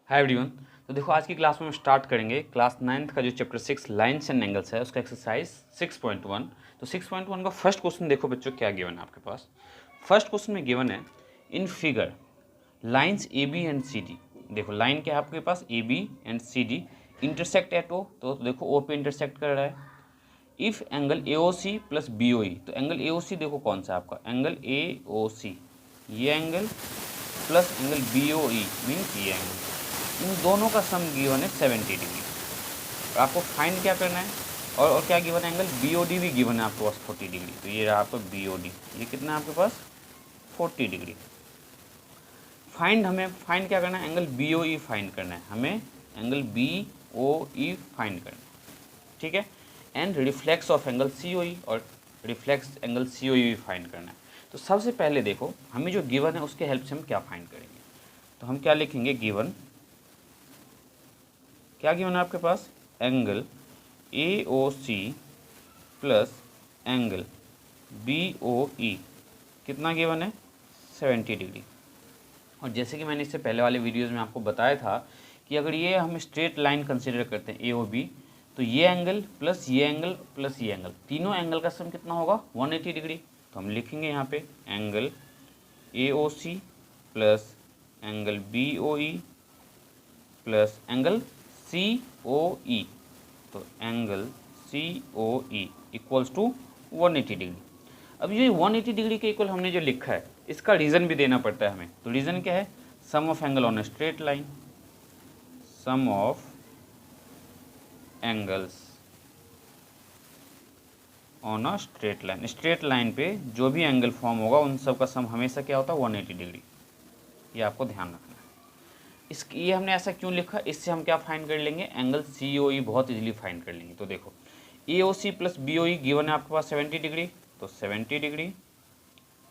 Hi everyone. तो देखो आज की क्लास में हम स्टार्ट करेंगे क्लास 9th का जो चैप्टर 6 लाइन्स एंड एंगल्स है उसका एक्सरसाइज 6.1। तो 6.1 का फर्स्ट क्वेश्चन देखो बच्चों क्या गिवन है आपके पास। फर्स्ट क्वेश्चन में गिवन है in figure lines A B and C D. देखो लाइन क्या है आपके पास A B and C D intersect at O, तो देखो ओ पे इंटरसेक्ट कर रहा है। If angle A O C plus B O E, तो एंगल ए ओ सी देखो कौन सा है आपका एंगल ए ओ सी, ये angle plus angle B O E means ये एंगल, इन दोनों का सम गिवन है 70 डिग्री। आपको फाइंड क्या करना है और क्या गिवन है एंगल बी ओ डी भी गिवन है आपके पास 40 डिग्री। तो ये रहा आपका बी ओ डी, ये कितना है आपके पास 40 डिग्री। हमें फाइंड क्या करना है angle B O E find करना है, हमें angle B O E find करना है, ठीक है। And reflex of angle C O E और रिफ्लेक्स एंगल सी ओ ई भी फाइंड करना है। तो सबसे पहले देखो हमें जो गिवन है उसके हेल्प से हम क्या फाइंड करेंगे। तो हम क्या लिखेंगे गिवन, क्या गिवन है आपके पास angle A O C plus angle B O E कितना गिवन है 70 डिग्री। और जैसे कि मैंने इससे पहले वाले वीडियोज़ में आपको बताया था कि अगर ये हम स्ट्रेट लाइन कंसिडर करते हैं ए ओ बी, तो ये एंगल प्लस ये एंगल प्लस ये एंगल, तीनों एंगल का सम कितना होगा 180 डिग्री। तो हम लिखेंगे यहाँ पे angle A O C plus angle B O E plus angle C O E, तो angle C O E equals to 180 degree. अब ये 180 डिग्री के इक्वल हमने जो लिखा है इसका रीज़न भी देना पड़ता है हमें। तो रीज़न क्या है sum of angle on a straight line, sum of angles on a straight line. Straight line पे जो भी एंगल फॉर्म होगा उन सब का सम हमेशा क्या होता है 180 डिग्री, ये आपको ध्यान रखना है। ये हमने ऐसा क्यों लिखा, इससे हम क्या फाइंड कर लेंगे एंगल सी ओ ई बहुत इजीली फाइंड कर लेंगे। तो देखो A O C plus B O E given है आपके पास 70 डिग्री, तो 70 degree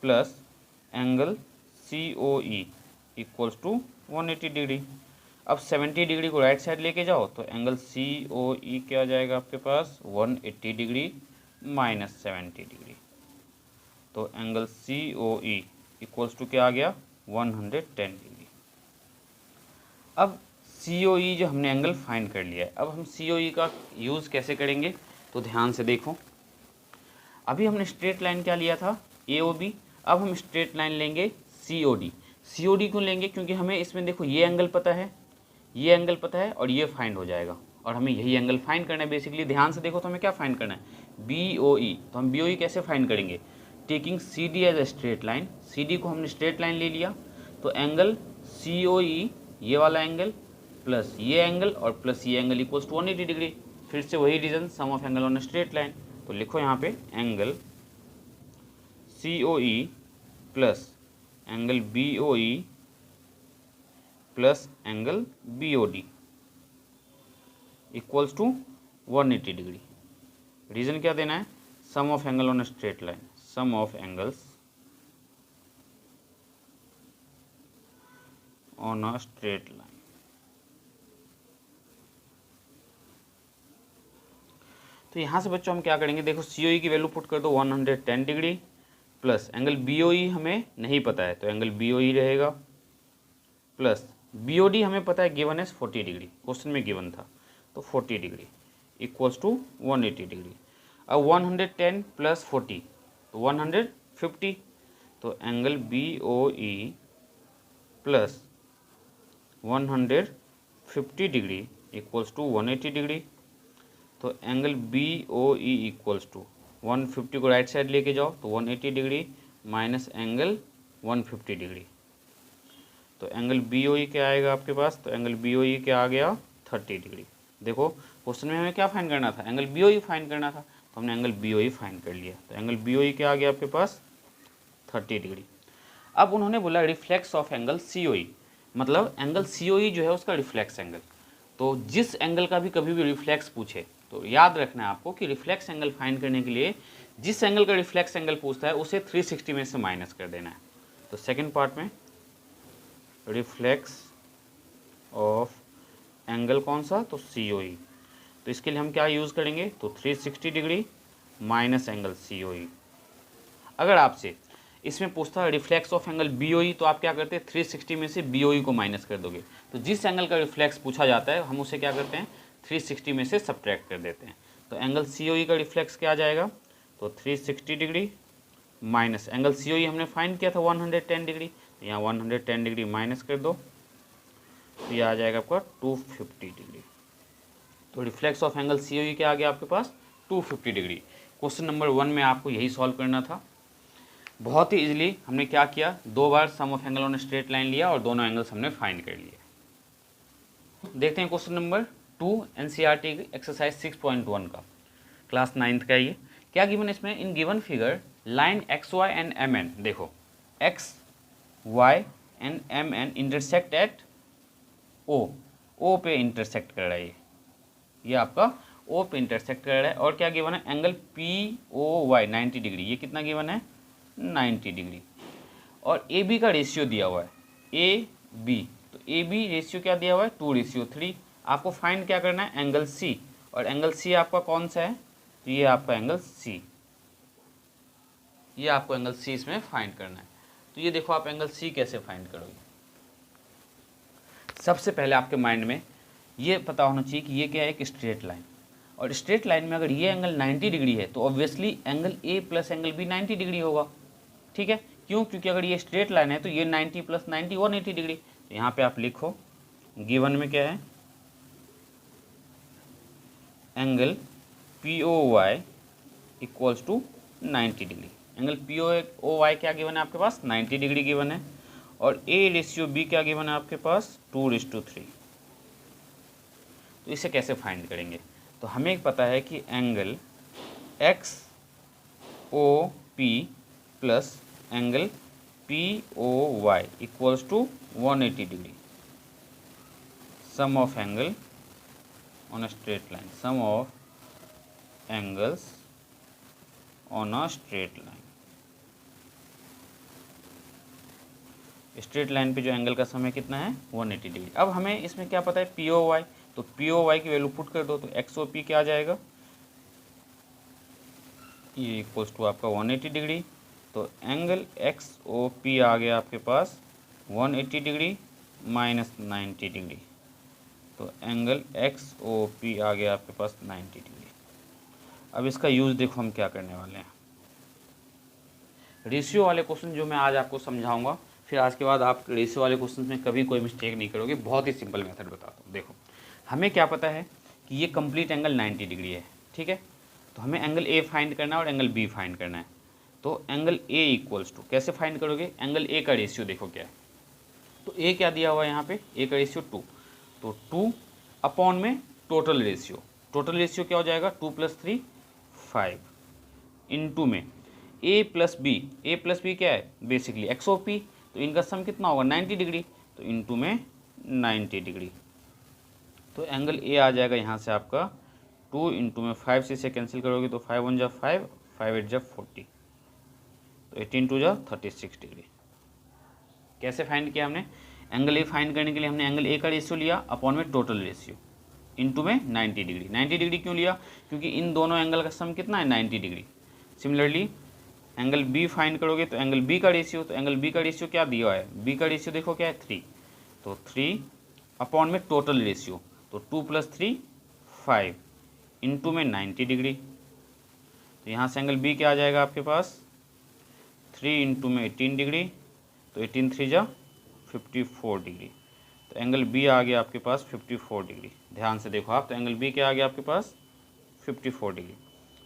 plus angle C O E equals to 180 degree. अब 70 डिग्री को राइट साइड लेके जाओ तो एंगल सी ओ ई क्या आ जाएगा आपके पास 180 डिग्री माइनस 70 डिग्री, तो angle C O E equals to क्या आ गया 110 डिग्री। अब सी ओ ई जो हमने एंगल फाइंड कर लिया है, अब हम सी ओ ई का यूज़ कैसे करेंगे तो ध्यान से देखो। अभी हमने स्ट्रेट लाइन क्या लिया था ए ओ बी, अब हम स्ट्रेट लाइन लेंगे सी ओ डी। सी ओ डी क्यों लेंगे क्योंकि हमें इसमें देखो ये एंगल पता है, ये एंगल पता है और ये फाइंड हो जाएगा, और हमें यही एंगल फाइंड करना है बेसिकली। ध्यान से देखो तो हमें क्या फाइंड करना है बी ओ ई। तो हम बी ओ ई कैसे फाइंड करेंगे taking C D as a straight line. C D को हमने स्ट्रेट लाइन ले लिया, तो एंगल सी ओ ई ये वाला एंगल प्लस ये एंगल और प्लस ये एंगल इक्वल्स टू 180 डिग्री। फिर से वही reason sum of angle on a straight line. तो लिखो यहाँ पे angle C O E plus angle B O E plus angle B O D equals to 180 degree. Reason क्या देना है sum of angle on a straight line, sum of angles on a straight line. तो यहाँ से बच्चों हम क्या करेंगे देखो सी ओ ई की वैल्यू पुट कर दो 110 degree plus angle B O E हमें नहीं पता है तो एंगल बी ओ ई रहेगा प्लस बी ओ डी हमें पता है गिवन है 40 डिग्री, क्वेश्चन में गिवन था तो 40 डिग्री इक्वल्स टू 180 डिग्री। अब 110 प्लस 40 तो 150, तो angle B O E plus 150 degree equals to 180 degree. तो angle B O E equals to 150 को राइट साइड लेके जाओ तो 180 डिग्री माइनस एंगल 150 डिग्री, तो एंगल बी ओ ई क्या आएगा आपके पास, तो एंगल बी ओ ई क्या आ गया 30 डिग्री। देखो क्वेश्चन में हमें क्या फाइंड करना था angle B O E find करना था, तो हमने angle B O E find कर लिया। तो एंगल बी ओ ई क्या आ गया आपके पास 30 डिग्री। अब उन्होंने बोला reflex of angle C O ई, मतलब एंगल सी ओ ई जो है उसका रिफ्लेक्स एंगल। तो जिस एंगल का भी कभी भी रिफ्लेक्स पूछे तो याद रखना है आपको कि रिफ्लेक्स एंगल फाइंड करने के लिए जिस एंगल का रिफ्लेक्स एंगल पूछता है उसे 360 में से माइनस कर देना है। तो सेकंड पार्ट में रिफ्लेक्स ऑफ एंगल कौन सा तो सी ओ ई, तो इसके लिए हम क्या यूज़ करेंगे तो 360 degree minus angle C O ई। अगर आपसे इसमें पूछता है रिफ्लेक्स ऑफ एंगल BOE, तो आप क्या करते हैं 360 में से BOE को माइनस कर दोगे। तो जिस एंगल का रिफ्लेक्स पूछा जाता है हम उसे क्या करते हैं 360 में से सब्ट्रैक्ट कर देते हैं। तो एंगल COE का रिफ्लेक्स क्या आ जाएगा, तो 360 डिग्री माइनस एंगल COE हमने फाइंड किया था 110 डिग्री, तो यहाँ 110 डिग्री माइनस कर दो, तो ये आ जाएगा आपका 250 डिग्री। तो रिफ्लेक्स ऑफ एंगल COE क्या आ गया आपके पास 250 डिग्री। क्वेश्चन नंबर 1 में आपको यही सॉल्व करना था। बहुत ही इजीली हमने क्या किया, 2 बार sum of angle on straight line लिया और दोनों एंगल्स हमने फाइंड कर लिए। देखते हैं क्वेश्चन नंबर 2 NCERT एक्सरसाइज 6.1 का, क्लास 9th का। ये क्या गिवन है इसमें, इन given figure line XY and MN, देखो XY and MN intersect at O पे इंटरसेक्ट कर रहा है, ये आपका O पे इंटरसेक्ट कर रहा है। और क्या गिवन है, एंगल POY 90 डिग्री, ये कितना गिवन है 90 डिग्री। और AB का रेशियो दिया हुआ है AB, तो AB रेशियो क्या दिया हुआ है 2:3। आपको फाइंड क्या करना है एंगल C, और एंगल C आपका कौन सा है, तो ये आपका एंगल C, ये आपको एंगल C इसमें फाइंड करना है। तो ये देखो आप एंगल C कैसे फाइंड करोगे। सबसे पहले आपके माइंड में ये पता होना चाहिए कि ये क्या है, एक स्ट्रेट लाइन, और स्ट्रेट लाइन में अगर ये एंगल 90 डिग्री है तो obviously angle A plus angle B 90 degree होगा। ठीक है, क्यों, क्योंकि अगर ये स्ट्रेट लाइन है तो ये 90 प्लस 90 180 डिग्री। तो यहाँ पे आप लिखो गिवन में क्या है, angle POY equals to 90 degree. Angle POY क्या गिवन है आपके पास 90 डिग्री गिवन है, और A/B क्या गिवन है आपके पास 2:3। तो इसे कैसे फाइंड करेंगे, तो हमें पता है कि angle XOP plus angle POY equals to 180 degree. Sum of angle on a straight line, sum of angles on a straight line, straight line पे जो एंगल का समय कितना है 180 डिग्री। अब हमें इसमें क्या पता है POY, तो POY की वैल्यू पुट कर दो, तो XOP क्या आ जाएगा, ये इक्वल्स टू आपका 180 डिग्री। तो एंगल XOP आ गया आपके पास 180 डिग्री माइनस 90 डिग्री, तो एंगल XOP आ गया आपके पास 90 डिग्री। अब इसका यूज़ देखो हम क्या करने वाले हैं, रेशियो वाले क्वेश्चन जो मैं आज आपको समझाऊंगा, फिर आज के बाद आप रेशियो वाले क्वेश्चन में कभी कोई मिस्टेक नहीं करोगे। बहुत ही सिंपल मेथड बताता हूँ। देखो हमें क्या पता है कि ये कंप्लीट एंगल 90 डिग्री है, ठीक है, तो हमें एंगल A फाइंड करना है और एंगल B फाइंड करना है। तो एंगल A इक्वल्स टू कैसे फाइंड करोगे, एंगल A का रेशियो देखो क्या है, तो A क्या दिया हुआ है यहाँ पे, A का रेशियो 2, तो 2 अपॉन में टोटल रेशियो, टोटल रेशियो क्या हो जाएगा 2 + 3 5 इंटू में A प्लस बी क्या है बेसिकली XOP, तो इनका सम कितना होगा 90 डिग्री, तो इंटू में 90 डिग्री। तो एंगल A आ जाएगा यहाँ से आपका 2 इंटू में 5 से इसे कैंसिल करोगे तो 5 1 जा 5 5 8 जा 40, तो 18 2 जा 36 डिग्री। कैसे फाइंड किया हमने, एंगल A फाइंड करने के लिए हमने एंगल A का रेशियो लिया अपॉन में टोटल रेशियो इंटू में 90 डिग्री। 90 डिग्री क्यों लिया, क्योंकि इन दोनों एंगल का सम कितना है 90 degree. Similarly angle B find करोगे तो एंगल B का रेशियो, तो एंगल B का रेशियो क्या दिया है, B का रेशियो देखो क्या है 3, तो 3 अपॉन में टोटल रेशियो, तो 2 + 3 5 इंटू में 90 डिग्री। तो यहाँ से एंगल B क्या आ जाएगा आपके पास 3 इंटू में 18 डिग्री, तो 18 3 जा 54 डिग्री। तो एंगल B आ गया आपके पास 54 डिग्री। ध्यान से देखो आप, तो एंगल B क्या आ गया आपके पास 54 डिग्री।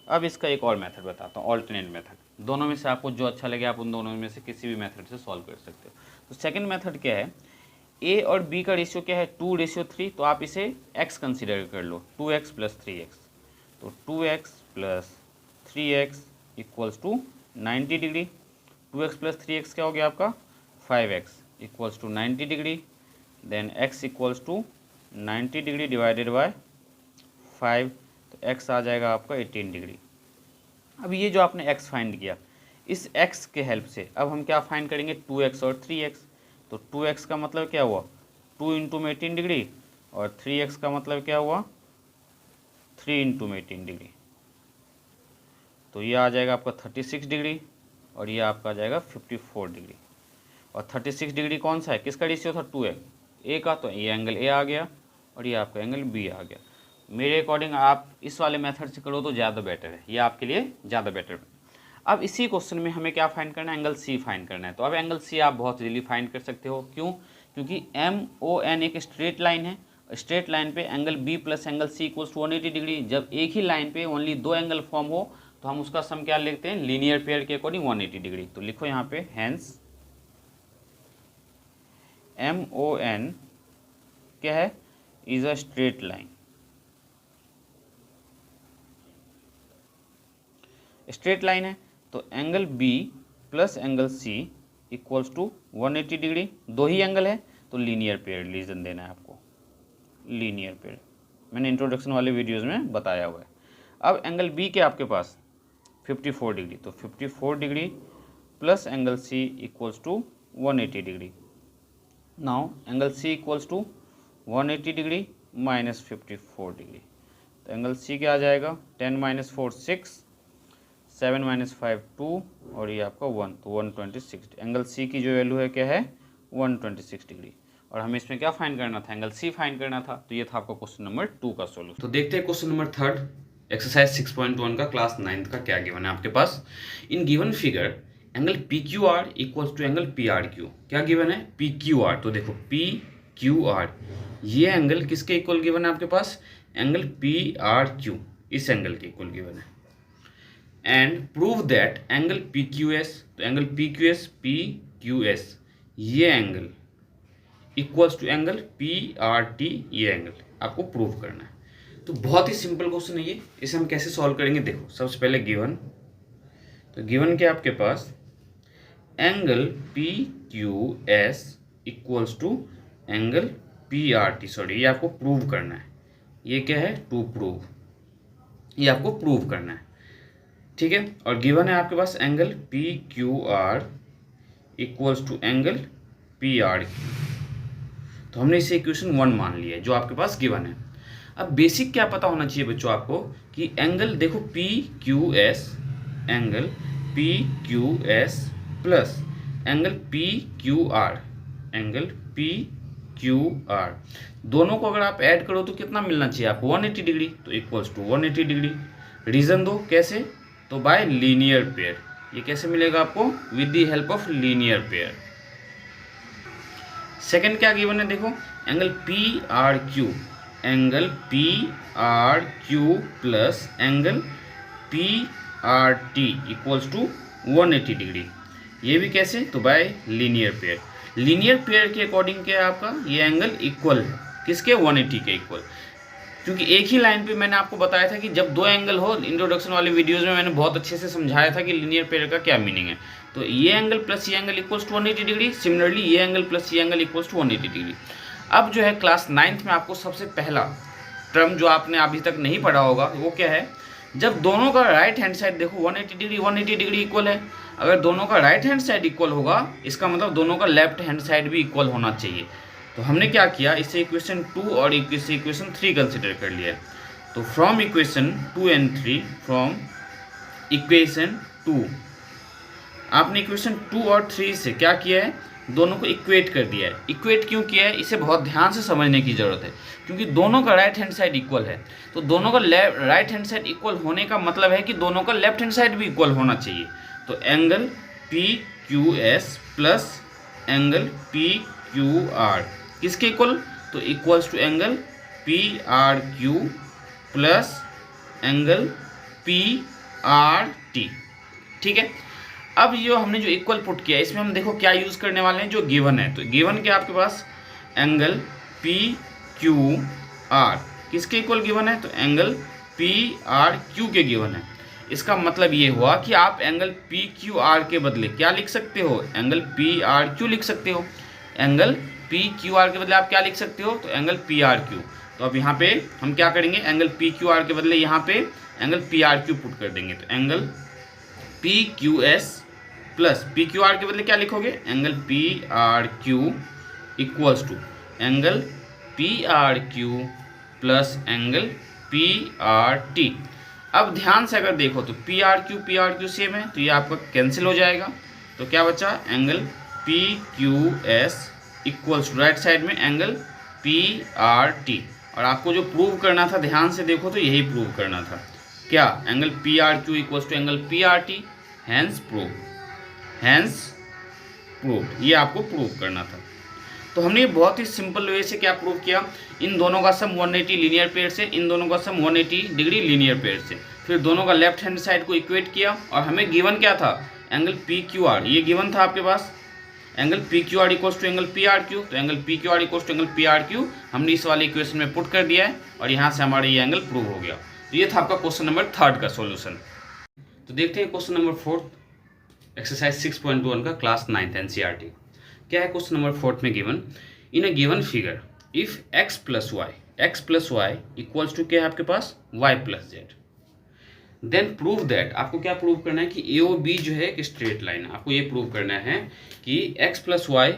अब इसका एक और मेथड बताता हूँ, ऑल्टरनेट मेथड। दोनों में से आपको जो अच्छा लगे आप उन दोनों में से किसी भी मेथड से सॉल्व कर सकते हो। तो सेकंड मेथड क्या है, A और B का रेशियो क्या है 2:3, तो आप इसे x कंसीडर कर लो 2x + 3x, तो 2x + 3x equals to 90 degree. 2x + 3x क्या हो गया आपका 5x equals to 90 degree, then x equals to 90 degree divided by 5, तो x आ जाएगा आपका 18 डिग्री। अब ये जो आपने x फाइंड किया, इस x के हेल्प से अब हम क्या फाइंड करेंगे 2x और 3x। तो 2x का मतलब क्या हुआ 2 इंटू में 18 डिग्री, और 3x का मतलब क्या हुआ 3 इंटू में 18 डिग्री, तो ये आ जाएगा आपका 36 डिग्री। और ये आपका आ जाएगा 54 डिग्री। और 36 डिग्री कौन सा है, किसका रेशियो था, 2 ए का, तो ये एंगल ए आ गया और ये आपका एंगल बी आ गया। मेरे अकॉर्डिंग आप इस वाले मेथड से करो तो ज़्यादा बेटर है, ये आपके लिए ज़्यादा बेटर है। अब इसी क्वेश्चन में हमें क्या फाइंड करना है, एंगल सी फाइंड करना है। तो अब एंगल सी आप बहुत इजीली फाइंड कर सकते हो, क्यों, क्योंकि MON एक स्ट्रेट लाइन है, स्ट्रेट लाइन पे angle B plus angle C equals to 180 degree. जब एक ही लाइन पे ओनली 2 एंगल फॉर्म हो तो हम उसका सम क्या लिखते हैं, लीनियर पेयर के अकॉर्डिंग 180 डिग्री। तो लिखो यहाँ पे हैंस MON क्या है, is a straight line. Straight line है तो angle B plus angle C equals to 180 degree. दो ही एंगल है तो लीनियर पेयर रीजन देना है आपको, लीनियर पेयर मैंने इंट्रोडक्शन वाले वीडियोस में बताया हुआ है। अब एंगल बी के आपके पास 54 डिग्री, तो 54 degree plus angle C equals to 180 degree. Now angle C equals to 180 degree minus 54 degree. तो एंगल सी क्या आ जाएगा, 10 - 4 6, 7 - 5 2 और ये आपका 1, तो 126। एंगल सी की जो वैल्यू है क्या है, 126 डिग्री। और हमें इसमें क्या फाइंड करना था, एंगल सी फाइंड करना था। तो ये था आपका क्वेश्चन नंबर 2 का सोल्यूशन। तो देखते हैं क्वेश्चन नंबर 3 एक्सरसाइज 6.1 का क्लास 9th का क्या गिवन है आपके पास। In given figure angle PQR equals to angle PRQ। क्या गिवन है, PQR। तो देखो PQR ये एंगल किसके इक्वल गिवन है आपके पास, एंगल PRQ, इस एंगल के इक्वल गिवन है। And prove that angle PQS, तो एंगल PQS ये angle equals to angle PRT, ये एंगल आपको प्रूव करना है। तो बहुत ही सिंपल क्वेश्चन है ये, इसे हम कैसे सॉल्व करेंगे। देखो सबसे पहले गिवन, तो गिवन क्या आपके पास, angle PQS equals to angle PRT, sorry ये आपको प्रूव करना है। ये क्या है, टू प्रूव, ये आपको प्रूव करना है, ठीक है। और गिवन है आपके पास angle PQR equals to angle PRQ। तो हमने इसे इक्वेशन 1 मान लिया है जो आपके पास गिवन है। अब बेसिक क्या पता होना चाहिए बच्चों आपको कि एंगल देखो PQS, angle PQS plus angle PQR, angle PQR, दोनों को अगर आप ऐड करो तो कितना मिलना चाहिए आपको, 180 डिग्री। तो इक्वल्स टू 180 डिग्री। रीजन दो कैसे, तो बाय लीनियर पेयर। ये कैसे मिलेगा आपको, with the help of linear pair. Second क्या गिवन है, देखो angle PRQ, angle PRQ plus angle PRT equals to 180 degree. ये भी कैसे, तो by linear pair. Linear pair के अकॉर्डिंग क्या है आपका, ये एंगल इक्वल है किसके, 180 के इक्वल। क्योंकि एक ही लाइन पे मैंने आपको बताया था कि जब दो एंगल हो, इंट्रोडक्शन वाले वीडियोस में मैंने बहुत अच्छे से समझाया था कि लीनियर पेयर का क्या मीनिंग है। तो ये एंगल प्लस ये angle equals to 180 degree, similarly ये एंगल प्लस ये एंगल इक्वल्स टू 180 डिग्री। अब जो है क्लास 9th में आपको सबसे पहला टर्म जो आपने अभी तक नहीं पढ़ा होगा वो क्या है, जब दोनों का राइट हैंड साइड देखो 180 डिग्री इक्वल है। अगर दोनों का राइट हैंड साइड इक्वल होगा इसका मतलब दोनों का लेफ्ट हैंड साइड भी इक्वल होना चाहिए। तो हमने क्या किया, इसे इक्वेशन 2 और इसे इक्वेशन 3 कंसिडर कर लिया है। तो from equation 2 and 3, from equation 2 आपने इक्वेशन 2 और 3 से क्या किया है, दोनों को इक्वेट कर दिया है। इक्वेट क्यों किया है, इसे बहुत ध्यान से समझने की जरूरत है, क्योंकि दोनों का राइट हैंड साइड इक्वल है। तो दोनों का राइट हैंड साइड इक्वल होने का मतलब है कि दोनों का लेफ्ट हैंड साइड भी इक्वल होना चाहिए। तो angle PQS plus angle PQR किसके इक्वल, तो equals to angle PRQ plus angle PRT, ठीक है। अब ये हमने जो इक्वल पुट किया इसमें हम देखो क्या यूज़ करने वाले हैं, जो गिवन है। तो गिवन क्या आपके पास, एंगल PQR किसके इक्वल गिवन है, तो एंगल PRQ के गिवन है। इसका मतलब ये हुआ कि आप एंगल PQR के बदले क्या लिख सकते हो, एंगल PRQ लिख सकते हो। एंगल PQR के बदले आप क्या लिख सकते हो, तो एंगल PRQ। तो अब यहाँ पे हम क्या करेंगे, एंगल PQR के बदले यहाँ पे एंगल PRQ पुट कर देंगे। तो एंगल PQS प्लस PQR के बदले क्या लिखोगे, angle PRQ equals to angle PRQ plus angle PRT। अब ध्यान से अगर देखो तो पी आर क्यू सेम है, तो ये आपका कैंसिल हो जाएगा। तो क्या बचा, angle P Q S equals right side में एंगल पी आर टी। और आपको जो प्रूव करना था, ध्यान से देखो तो यही प्रूव करना था, क्या, angle P R Q equals to angle P R T, hence prove, ये आपको प्रूव करना था। तो हमने बहुत ही सिंपल वे से क्या प्रूव किया, इन दोनों का सम 180 लीनियर पेयर से, इन दोनों का सम 180 डिग्री लीनियर पेयर से, फिर दोनों का लेफ्ट हैंड साइड को इक्वेट किया, और हमें गिवन क्या था, एंगल पी क्यू आर, ये गिवन था आपके पास, angle P Q R equals to angle P R Q. तो angle P Q R equals to angle P R Q हमने इस वाले इक्वेशन में पुट कर दिया है, और यहाँ से हमारा ये एंगल प्रूव हो गया। तो ये था आपका क्वेश्चन नंबर 3 का सॉल्यूशन। तो देखते हैं क्वेश्चन नंबर 4 एक्सरसाइज 6.1 का क्लास 9th एनसीईआरटी। क्या है क्वेश्चन नंबर 4 में given, in a given figure if x plus y equals to क्या है आपके पास, y plus z, then prove that, आपको क्या प्रूव करना है कि ए ओ बी जो है एक स्ट्रेट लाइन है। आपको ये प्रूव करना है कि x plus y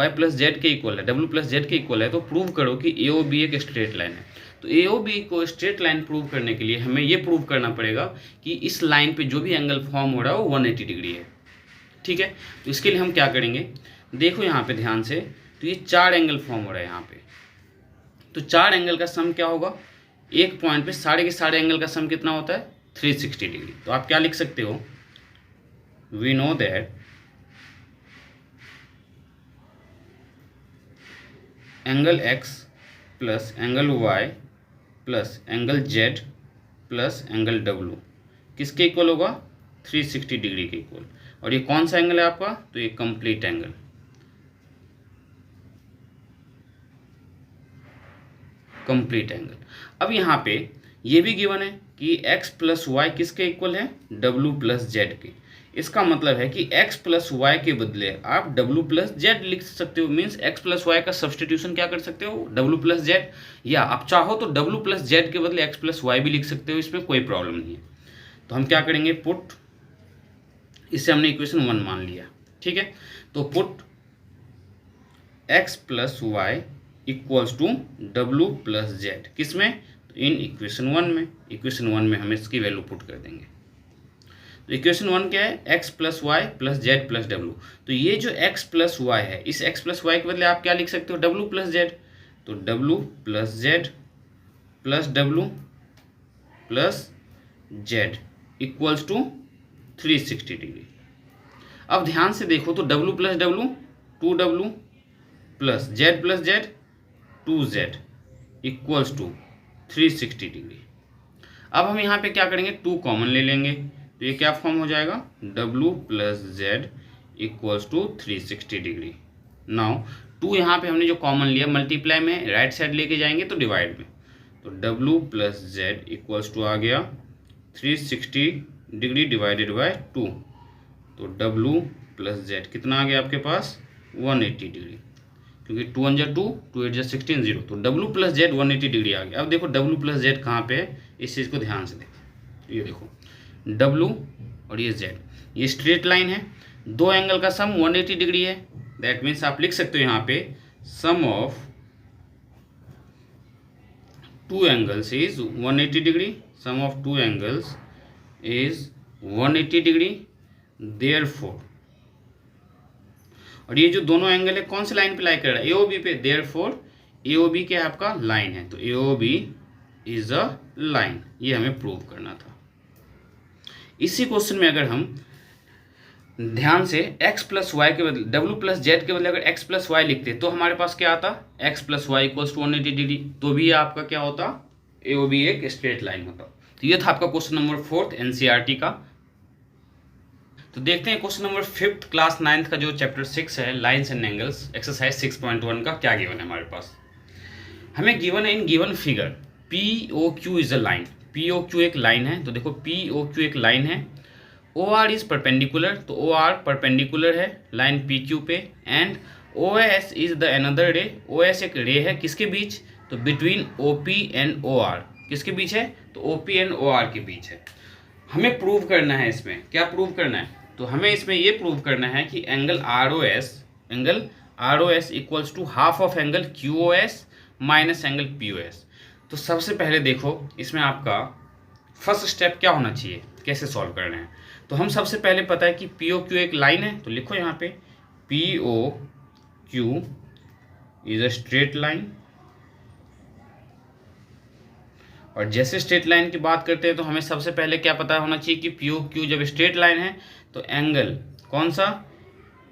plus z के इक्वल है, w प्लस जेड के इक्वल है, तो प्रूव करो कि ए ओ बी एक स्ट्रेट लाइन है। तो ए ओ बी को स्ट्रेट लाइन प्रूव करने के लिए हमें ये प्रूव करना पड़ेगा कि इस लाइन पे जो भी एंगल फॉर्म हो रहा है वो 180 डिग्री है। ठीक है, तो इसके लिए हम क्या करेंगे, देखो यहाँ पे ध्यान से, तो ये 4 एंगल फॉर्म हो रहा है यहाँ पे। तो 4 एंगल का सम क्या होगा, एक पॉइंट पे सारे के सारे एंगल का सम कितना होता है, 360 डिग्री। तो आप क्या लिख सकते हो, we know that angle x plus angle y plus angle z plus angle w किसके इक्वल होगा, 360 डिग्री के इक्वल। और ये कौन सा एंगल है आपका, तो ये कंप्लीट एंगल, कंप्लीट एंगल। अब यहाँ पे ये भी गिवन है कि x प्लस वाई किसके इक्वल है, w प्लस जेड के। इसका मतलब है कि x प्लस वाई के बदले आप w प्लस जेड लिख सकते हो, मीन्स x प्लस वाई का सब्सटीट्यूशन क्या कर सकते हो, w प्लस जेड, या आप चाहो तो w प्लस जेड के बदले x प्लस वाई भी लिख सकते हो, इसमें कोई प्रॉब्लम नहीं है। तो हम क्या करेंगे, पुट, इससे हमने इक्वेशन 1 मान लिया। ठीक है, तो put x plus y equals to w plus z, किस में, तो इन इक्वेशन 1 में। इक्वेशन 1 में हम इसकी वैल्यू पुट कर देंगे। तो इक्वेशन 1 क्या है, x plus y plus z plus w। तो ये जो x प्लस वाई है, इस x प्लस वाई के बदले आप क्या लिख सकते हो, w प्लस जेड। तो w plus z plus w plus Z equals to 360 degree. अब ध्यान से देखो तो w plus w 2w plus z 2z equals to 360 degree. अब हम यहाँ पे क्या करेंगे, 2 कॉमन ले लेंगे, तो ये क्या फॉर्म हो जाएगा, w plus Z equals to 360 degree. Now 2 यहाँ पे हमने जो कॉमन लिया, मल्टीप्लाई में राइट साइड लेके जाएंगे तो डिवाइड में, तो w plus Z equals to आ गया 360 डिग्री डिवाइडेड बाय 2। तो w प्लस जेड कितना आ गया आपके पास, 180 डिग्री, क्योंकि 2 1 2 2 8 16 0। तो w प्लस जेड 180 डिग्री आ गया। अब देखो w प्लस जेड कहाँ पे है, इस चीज़ को ध्यान से देखो। ये देखो w और ये z, ये स्ट्रेट लाइन है, दो एंगल का सम 180 डिग्री है। दैट मीन्स आप लिख सकते हो यहाँ पे sum of 2 angles is 180 degree, sum of 2 angles is 180 degree. Therefore, और ये जो दोनों एंगल है कौन सी लाइन पे लाई कर रहा है, AOB पे। देयरफॉर AOB क्या है आपका, लाइन है, तो AOB इज अ लाइन। ये हमें प्रूव करना था। इसी क्वेश्चन में अगर हम ध्यान से x प्लस वाई के बदले w प्लस जेड के बदले अगर x प्लस वाई लिखते तो हमारे पास क्या आता, x plus y equals to 180 degree, तो भी आपका क्या होता, AOB एक स्ट्रेट लाइन होता। तो ये था आपका क्वेश्चन नंबर 4 एनसीईआरटी का। तो देखते हैं क्वेश्चन नंबर 5 क्लास 9th का जो चैप्टर 6 है, लाइन्स एंड एंगल्स, एक्सरसाइज 6.1 का क्या गिवन है हमारे पास। हमें गिवन है इन given figure POQ is a line. POQ एक लाइन है, तो देखो POQ एक लाइन है, OR इज परपेंडिकुलर, तो OR परपेंडिकुलर है लाइन PQ पे, and OS is the another रे। OS एक रे है किसके बीच, तो बिटवीन OP एंड OR, किसके बीच है, तो OP एंड OR के बीच है। हमें प्रूव करना है, इसमें क्या प्रूव करना है, तो हमें इसमें ये प्रूव करना है कि angle ROS equals to half of angle QOS minus angle POS। तो सबसे पहले देखो इसमें आपका फर्स्ट स्टेप क्या होना चाहिए, कैसे सॉल्व करना है। तो हम सबसे पहले पता है कि पी ओ क्यू एक लाइन है, तो लिखो यहाँ पे P O Q is a straight line. और जैसे स्ट्रेट लाइन की बात करते हैं तो हमें सबसे पहले क्या पता होना चाहिए कि पी ओ क्यू जब स्ट्रेट लाइन है तो एंगल कौन सा,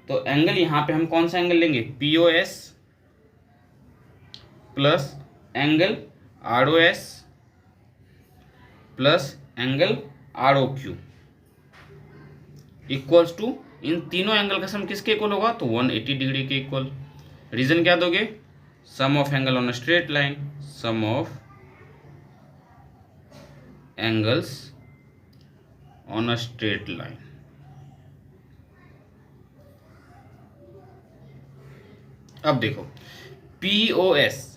तो एंगल यहाँ पे हम कौन सा एंगल लेंगे, P O S plus angle R O S plus angle R O Q equals to, इन तीनों एंगल का सम किसके इक्वल होगा, तो 180 डिग्री के इक्वल। रीजन क्या दोगे, sum of angle on a straight line, sum of angles on a straight line. अब देखो P O S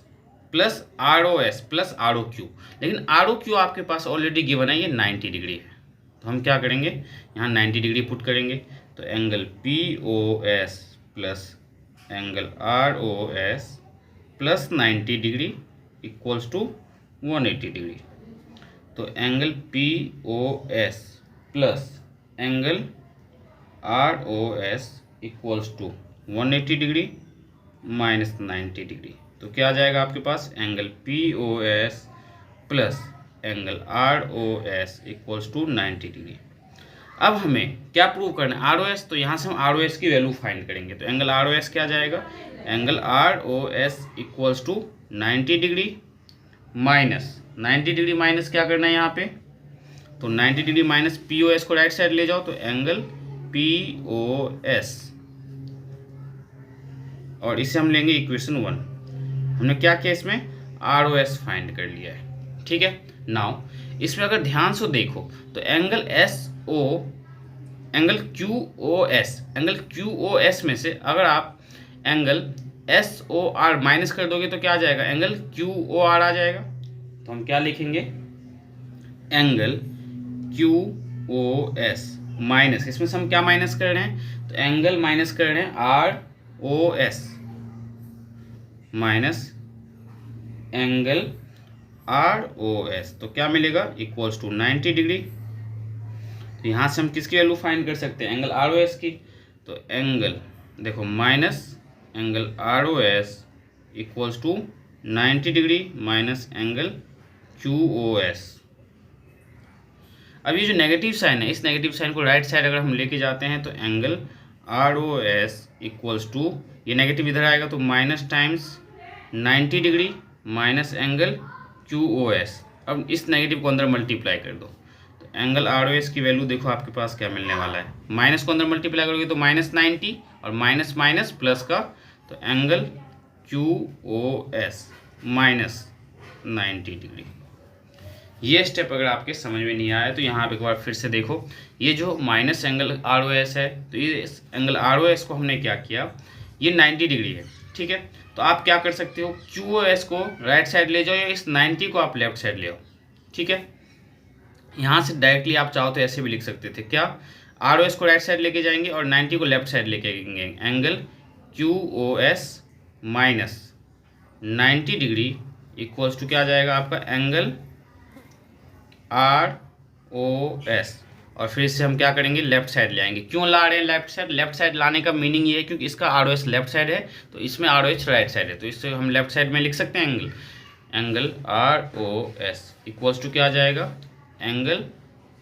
plus R O S plus R O Q, लेकिन आर ओ क्यू आपके पास already given है, ये 90 degree है। तो हम क्या करेंगे, यहाँ 90 डिग्री पुट करेंगे, तो angle P O S plus angle R O S plus 90 degree equals to 180 degree. तो angle P O S plus angle R O S equals to 180 degree minus 90 degree. तो क्या आ जाएगा आपके पास, angle P O S plus angle R O S equals to 90 degree. अब हमें क्या प्रूव करना है, आर ओ एस, तो यहाँ से हम आर ओ एस की वैल्यू फाइंड करेंगे। तो एंगल आर ओ एस क्या आ जाएगा, angle R O S equals to 90 degree minus 90 degree minus क्या करना है यहाँ पे, तो 90 degree minus P O S को राइट साइड ले जाओ, तो एंगल पी ओ एस, और इसे हम लेंगे इक्वेशन 1। हमने क्या किया, इसमें आर ओ एस फाइंड कर लिया है, ठीक है। नाउ इसमें अगर ध्यान से देखो तो angle S O, angle Q O S, angle Q O S में से अगर आप angle S O R minus कर दोगे तो क्या आ जाएगा, एंगल क्यू ओ आर आ जाएगा। तो हम क्या लिखेंगे, angle Q O S minus, इसमें से हम क्या माइनस कर रहे हैं, तो एंगल माइनस कर रहे हैं R O S minus angle R O S, तो क्या मिलेगा, इक्वल्स टू 90 डिग्री। तो यहाँ से हम किसकी वैल्यू फाइंड कर सकते हैं, एंगल आर ओ एस की। तो एंगल देखो minus angle R O S equals to 90 degree minus angle Q O S. अब ये जो नेगेटिव साइन है, इस नेगेटिव साइन को राइट साइड अगर हम लेके जाते हैं तो angle R O S equals to, ये नेगेटिव इधर आएगा तो minus times 90 degree minus angle Q O S. अब इस नेगेटिव को अंदर मल्टीप्लाई कर दो, तो एंगल आर ओ एस की वैल्यू देखो आपके पास क्या मिलने वाला है, माइनस को अंदर मल्टीप्लाई करोगे तो माइनस 90 और माइनस माइनस प्लस का, तो angle Q O S minus 90 degree. ये स्टेप अगर आपके समझ में नहीं आया तो यहाँ पे एक बार फिर से देखो, ये जो minus angle R O S है, तो ये एंगल आर ओ एस को हमने क्या किया, ये 90 डिग्री है, ठीक है। तो आप क्या कर सकते हो, क्यू ओ एस को राइट साइड ले जाओ या इस 90 को आप लेफ्ट साइड ले आओ, ठीक है। यहाँ से डायरेक्टली आप चाहो तो ऐसे भी लिख सकते थे, क्या, आर ओ एस को राइट साइड लेके जाएंगे और 90 को लेफ्ट साइड लेके आएंगे, angle Q O S minus 90 degree equals to क्या आ जाएगा आपका, एंगल आर ओ एस। और फिर इससे हम क्या करेंगे, लेफ्ट साइड ले आएंगे। क्यों ला रहे हैं लेफ्ट साइड, लेफ्ट साइड लाने का मीनिंग ये है क्योंकि इसका R O S left side है, तो इसमें R O H right side है, तो इससे हम लेफ्ट साइड में लिख सकते हैं angle, angle R O S equals to क्या आ जाएगा, angle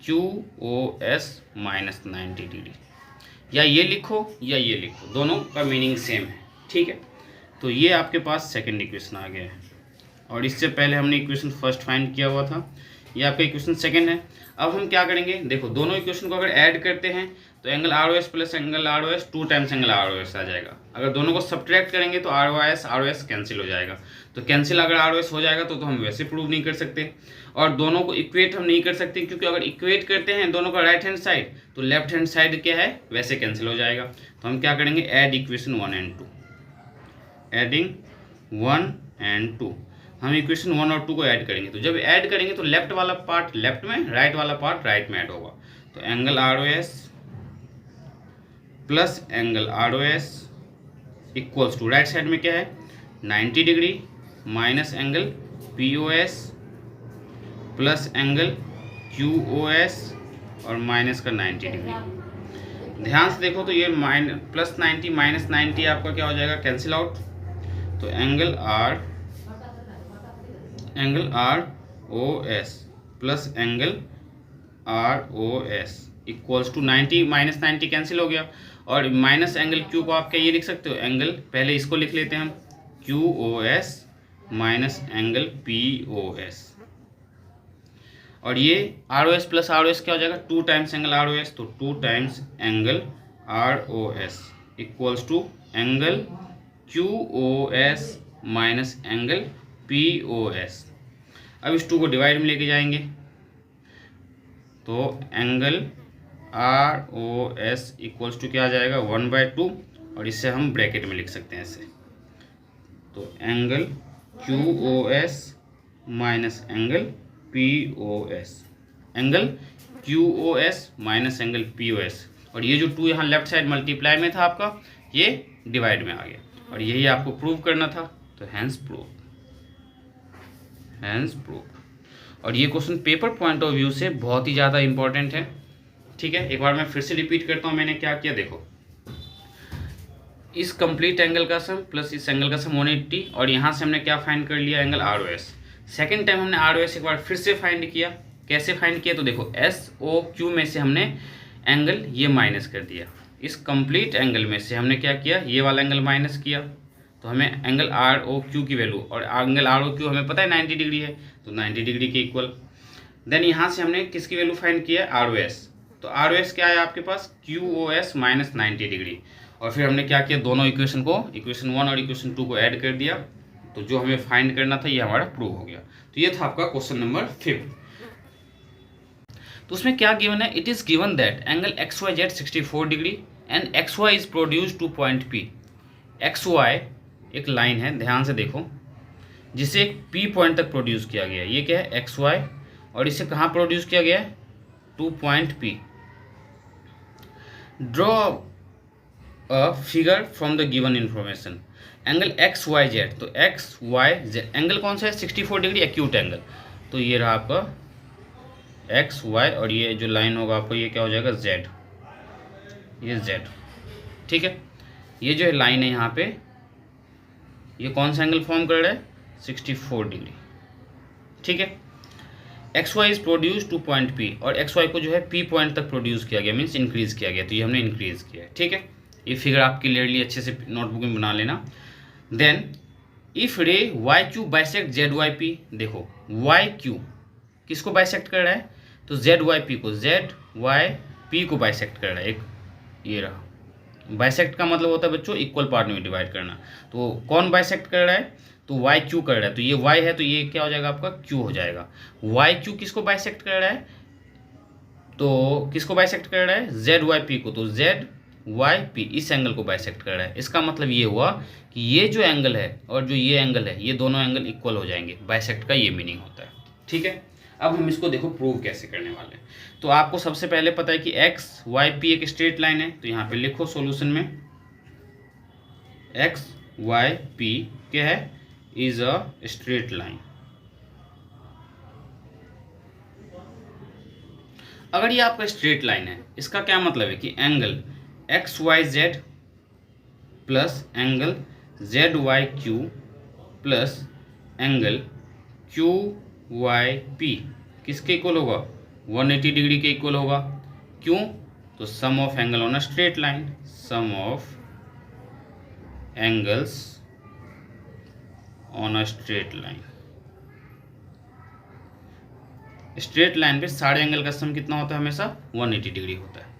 Q O S minus 90 degree. या ये लिखो या ये लिखो, दोनों का मीनिंग सेम है, ठीक है। तो ये आपके पास सेकेंड इक्वेशन आ गया है, और इससे पहले हमने इक्वेशन फर्स्ट फाइंड किया हुआ था, ये आपका इक्वेशन सेकंड है। अब हम क्या करेंगे, देखो दोनों इक्वेशन को अगर ऐड करते हैं तो angle R O S plus angle R O S 2 times angle R O S आ जाएगा। अगर दोनों को सब्ट्रैक्ट करेंगे तो आर ओ एस कैंसिल हो जाएगा। तो कैंसिल अगर आर ओ एस हो जाएगा तो हम वैसे प्रूव नहीं कर सकते, और दोनों को इक्वेट हम नहीं कर सकते क्योंकि अगर इक्वेट करते हैं दोनों का राइट हैंड साइड तो लेफ्ट हैंड साइड क्या है, वैसे कैंसिल हो जाएगा। तो हम क्या करेंगे, add equation 1 and 2, adding 1 and 2, हम इक्वेशन 1 और 2 को ऐड करेंगे। तो जब ऐड करेंगे तो लेफ्ट वाला पार्ट लेफ्ट में, राइट वाला पार्ट राइट में ऐड होगा। तो angle R O S plus angle R O S equals to, right side में क्या है 90 degree minus angle P O S plus angle QOS और माइनस का 90 डिग्री। ध्यान से देखो तो ये प्लस 90 माइनस 90 आपका क्या हो जाएगा, कैंसिल आउट। तो angle R O S plus angle R O S equals to 90 minus 90 cancel हो गया। और माइनस एंगल क्यू को आप क्या ये लिख सकते हो, एंगल, पहले इसको लिख लेते हैं हम, QOS माइनस एंगल POS। और ये ROS प्लस ROS क्या हो जाएगा, 2 टाइम्स एंगल ROS, तो 2 times angle ROS equals to angle QOS minus angle POS। अब इस 2 को डिवाइड में लेके जाएंगे तो एंगल ROS इक्वल्स टू क्या आ जाएगा, 1/2, और इससे हम ब्रैकेट में लिख सकते हैं ऐसे। तो angle QOS minus angle POS, angle QOS minus angle POS। और ये जो 2 यहाँ लेफ्ट साइड मल्टीप्लाई में था आपका, ये डिवाइड में आ गया, और यही आपको प्रूव करना था। तो हैंस प्रूव। और ये question paper point of view से बहुत ही ज़्यादा इंपॉर्टेंट है। ठीक है, एक बार मैं फिर से रिपीट करता हूँ मैंने क्या किया। देखो, इस कंप्लीट एंगल का सम प्लस इस एंगल का सम 180, और यहाँ से हमने क्या फाइंड कर लिया, एंगल ROS। सेकेंड टाइम हमने ROS एक बार फिर से फाइंड किया। कैसे फाइंड किया, तो देखो SOQ में से हमने एंगल ये माइनस कर दिया, इस कंप्लीट एंगल में से हमने क्या किया, ये वाला एंगल माइनस किया, तो हमें एंगल ROQ की वैल्यू, और एंगल ROQ हमें पता है 90 डिग्री है, तो 90 डिग्री के इक्वल। देन यहाँ से हमने किसकी वैल्यू फाइंड किया, ROS। तो ROS क्या है आपके पास, QOS माइनस 90 डिग्री। और फिर हमने क्या किया, दोनों इक्वेशन को, इक्वेशन 1 और इक्वेशन 2 को ऐड कर दिया, तो जो हमें फाइंड करना था ये हमारा प्रूव हो गया। तो ये था आपका क्वेश्चन नंबर 5। तो उसमें क्या गिवन है, it is given that angle XYZ 64 degree and XY is produced two point P। XY एक लाइन है, ध्यान से देखो, जिसे एक P पॉइंट तक प्रोड्यूस किया गया है। ये क्या है, XY, और इसे कहाँ प्रोड्यूस किया गया है, two point P। Draw a figure from the given information. Angle XYZ, तो XYZ एंगल कौन सा है, 64 डिग्री एक्यूट एंगल। तो ये रहा आपका XY, और ये जो लाइन होगा आपको ये क्या हो जाएगा, Z, ये Z। ठीक है, ये जो है लाइन है यहाँ पे, ये कौन सा एंगल फॉर्म कर रहा है, 64 डिग्री। ठीक है, XY is produce two point P, और XY को जो है P पॉइंट तक प्रोड्यूस किया गया, मीन्स इंक्रीज किया गया, तो ये हमने इंक्रीज किया है। ठीक है, ये फिगर आप क्लियरली अच्छे से नोटबुक में बना लेना। देन इफ रे YQ बाइसेक्ट ZYP, देखो YQ किसको बाइसेक्ट कर रहा है, तो ZYP को, ZYP को बाइसेक्ट कर रहा है। एक ये रहा, बाइसेक्ट का मतलब होता है बच्चों इक्वल पार्ट में डिवाइड करना। तो कौन बाइसेक्ट कर रहा है, तो YQ कर रहा है, तो ये Y है, तो ये क्या हो जाएगा आपका Q हो जाएगा। YQ किसको बाइसेक्ट कर रहा है, तो किसको बाइसेक्ट कर रहा है, ZYP को, तो ZYP इस एंगल को बाइसेक्ट कर रहा है। इसका मतलब ये हुआ कि ये जो एंगल है और जो ये एंगल है, ये दोनों एंगल इक्वल हो जाएंगे, बाइसेक्ट का ये मीनिंग होता है। ठीक है, अब हम इसको देखो प्रूव कैसे करने वाले हैं। तो आपको सबसे पहले पता है कि XYP एक स्ट्रेट लाइन है, तो यहाँ पे लिखो सॉल्यूशन में XYP क्या है, इज अ स्ट्रेट लाइन। अगर ये आपका स्ट्रेट लाइन है, इसका क्या मतलब है कि angle XYZ plus angle ZYQ plus angle QYP किसके इक्वल होगा, 180 डिग्री के इक्वल होगा। क्यों, तो sum of angle on a straight line, sum of angles on a straight line. Straight line पे सारे एंगल का सम कितना होता है, हमेशा 180 डिग्री होता है।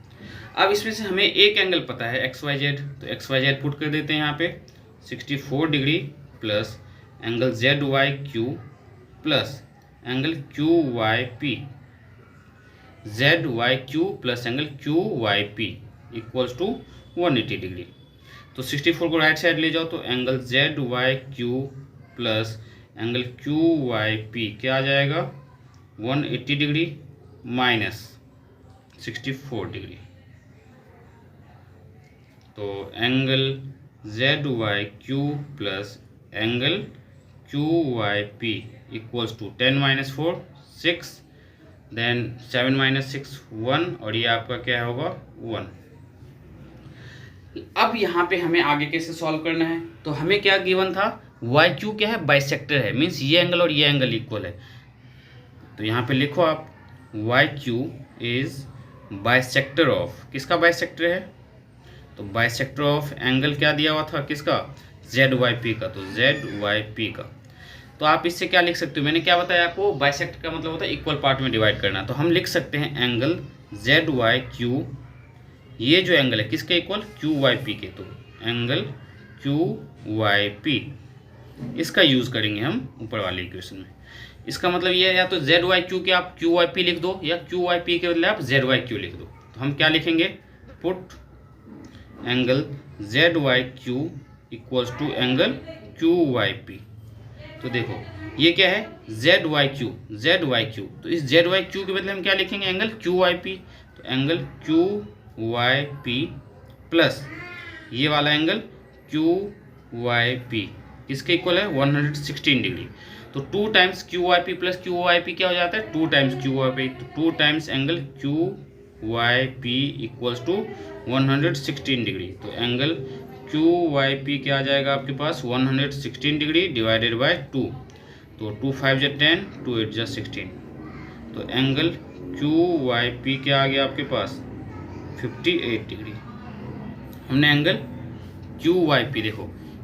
अब इसमें से हमें एक एंगल पता है XYZ, तो XYZ पुट कर देते हैं यहाँ पे 64 degree plus angle ZYQ plus angle QYP, ZYQ plus angle QYP equals to 180 degree. तो 64 को राइट साइड ले जाओ, तो angle ZYQ plus angle QYP क्या आ जाएगा, 180 डिग्री माइनस 64 डिग्री। तो angle ZYQ plus angle QYP equals to 10 - 4 6, then 7 minus 6 1 और ये आपका क्या होगा 1। अब यहाँ पे हमें आगे कैसे सॉल्व करना है, तो हमें क्या गिवन था, वाई क्यू क्या है, बाइसेक्टर है, मीन्स ये एंगल और ये एंगल इक्वल है। तो यहाँ पे लिखो आप Y Q is bisector of, किसका बाइसेक्टर है, तो बाइसेक्टर ऑफ एंगल क्या दिया हुआ था, किसका, जेड वाई पी का, तो जेड वाई पी का। तो आप इससे क्या लिख सकते हो, मैंने क्या बताया आपको, बाइसेक्टर का मतलब होता है इक्वल पार्ट में डिवाइड करना। तो हम लिख सकते हैं एंगल जेड वाई क्यू, ये जो एंगल है किसके इक्वल, क्यू वाई पी के, तो एंगल क्यू वाई पी, इसका यूज़ करेंगे हम ऊपर वाले इक्वेशन में। इसका मतलब ये है, या तो जेड वाई क्यू के आप क्यू वाई पी लिख दो, या क्यू वाई पी के बदले आप जेड वाई क्यू लिख दो। तो हम क्या लिखेंगे, put angle Z Y Q equals to angle Q Y P. तो देखो ये क्या है, Z Y Q, Z Y Q, तो इस जेड वाई क्यू के बदले हम क्या लिखेंगे, एंगल क्यू वाई पी। तो angle Q Y P plus ये वाला एंगल क्यू वाई पी किसके इक्वल है, 116 डिग्री। तो 2 times Q Y P plus Q Y P क्या हो जाता है, 2 टाइम्स क्यू वाई पी, तो 2 times angle Q Y P equals to 116 degree. तो एंगल क्यू वाई पी क्या आ जाएगा आपके पास, 116 डिग्री डिवाइडेड बाय 2, तो 2 5 जा 10, 2 8 जा 16। तो एंगल क्यू वाई पी क्या आ गया आपके पास, 58 डिग्री। हमने एंगल क्यू वाई पी, देखो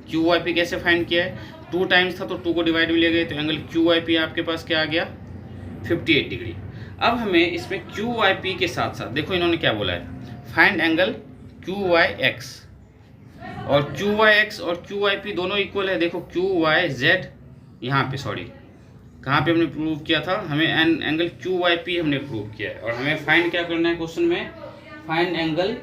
क्यू वाई पी कैसे फाइंड किया है, 2 टाइम्स था तो 2 को डिवाइड में ले गए, तो एंगल क्यू वाई पी आपके पास क्या आ गया, 58 डिग्री। अब हमें इसमें क्यू वाई पी के साथ साथ देखो इन्होंने क्या बोला है, find angle Q Y X, और क्यू वाई एक्स और क्यू वाई पी दोनों इक्वल है। देखो क्यू वाई जेड, यहाँ पे सॉरी कहाँ पे हमने प्रूव किया था, हमें एंगल क्यू वाई पी हमने प्रूव किया है, और हमें फाइंड क्या करना है क्वेश्चन में, find angle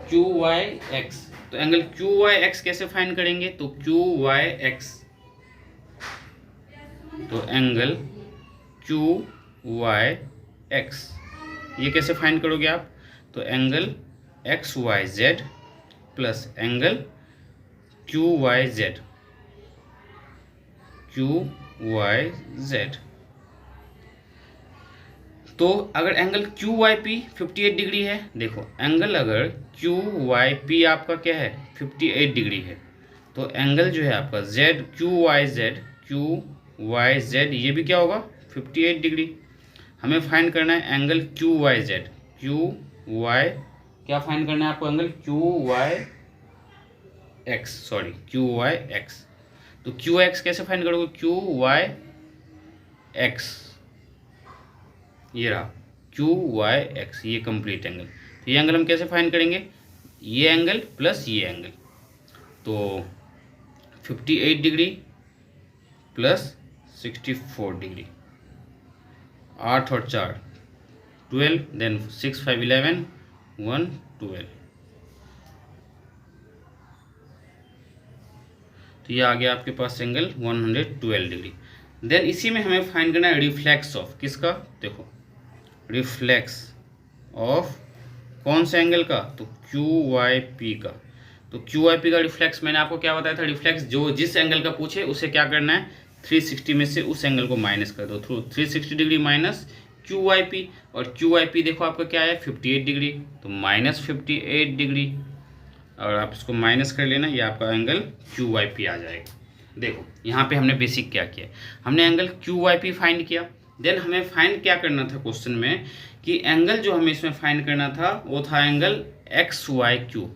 Q Y X. तो एंगल क्यू वाई एक्स कैसे फाइंड करेंगे, तो क्यू वाई एक्स, तो एंगल क्यू वाई एक्स ये कैसे फाइंड करोगे आप, तो angle X Y Z plus angle Q Y Z, Q Y Z. तो अगर angle Q Y P 58 degree है, देखो एंगल अगर क्यू वाई पी आपका क्या है 58 डिग्री है, तो एंगल जो है आपका जेड क्यू वाई जेड ये भी क्या होगा 58 डिग्री। हमें फाइंड करना है angle Q Y Z, Q Y क्या फाइंड करना है आपको, angle Q Y X, sorry Q Y X. तो क्यू एक्स कैसे फाइंड करोगे, क्यू वाई एक्स, ये रहा क्यू वाई एक्स, ये कंप्लीट एंगल। तो ये एंगल हम कैसे फाइंड करेंगे, ये एंगल प्लस ये एंगल, तो 58 डिग्री प्लस 64 डिग्री, 8 और 4 12, देन 6 5 11 1 12। तो ये आ गया आपके पास एंगल 112 डिग्री। देन इसी में हमें फाइंड करना है रिफ्लेक्स ऑफ किसका, देखो रिफ्लेक्स ऑफ कौन से एंगल का, तो क्यू वाई पी का। तो क्यू वाई पी का रिफ्लेक्स मैंने आपको क्या बताया था, रिफ्लेक्स जो जिस एंगल का पूछे उसे क्या करना है, 360 में से उस एंगल को माइनस कर दो, through 360 degree minus Q Y P, और क्यू वाई पी देखो आपका क्या है 58 डिग्री, तो माइनस 58 डिग्री, और आप इसको माइनस कर लेना, ये आपका एंगल क्यू वाई पी आ जाएगा। देखो यहाँ पे हमने बेसिक क्या किया, हमने angle Q Y P find किया। देन हमें फाइंड क्या करना था क्वेश्चन में, कि एंगल जो हमें इसमें फाइंड करना था वो था angle X Y Q,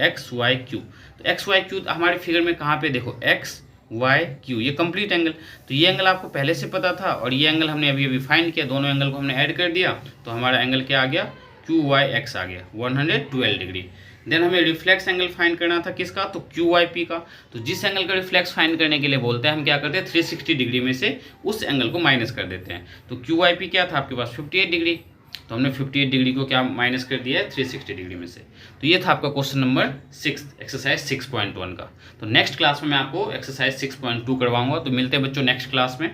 X Y Q. तो एक्स वाई क्यू हमारे फिगर में कहाँ पे, देखो एक्स वाई क्यू, ये कंप्लीट एंगल। तो ये एंगल आपको पहले से पता था, और ये एंगल हमने अभी फाइंड किया, दोनों एंगल को हमने ऐड कर दिया, तो हमारा एंगल क्या आ गया, क्यू वाई एक्स आ गया 112 डिग्री। देन हमें रिफ्लेक्स एंगल फाइंड करना था किसका, तो क्यू वाई पी का। तो जिस एंगल का रिफ्लेक्स फाइंड करने के लिए बोलते हैं हम क्या करते हैं, 360 डिग्री में से उस एंगल को माइनस कर देते हैं। तो क्यू वाई पी क्या था आपके पास 58 डिग्री, तो हमने 58 डिग्री को क्या माइनस कर दिया है 360 डिग्री में से। तो ये था आपका क्वेश्चन नंबर 6 एक्सरसाइज 6.1 का। तो नेक्स्ट क्लास में मैं आपको एक्सरसाइज 6.2 करवाऊंगा। तो मिलते हैं बच्चों नेक्स्ट क्लास में।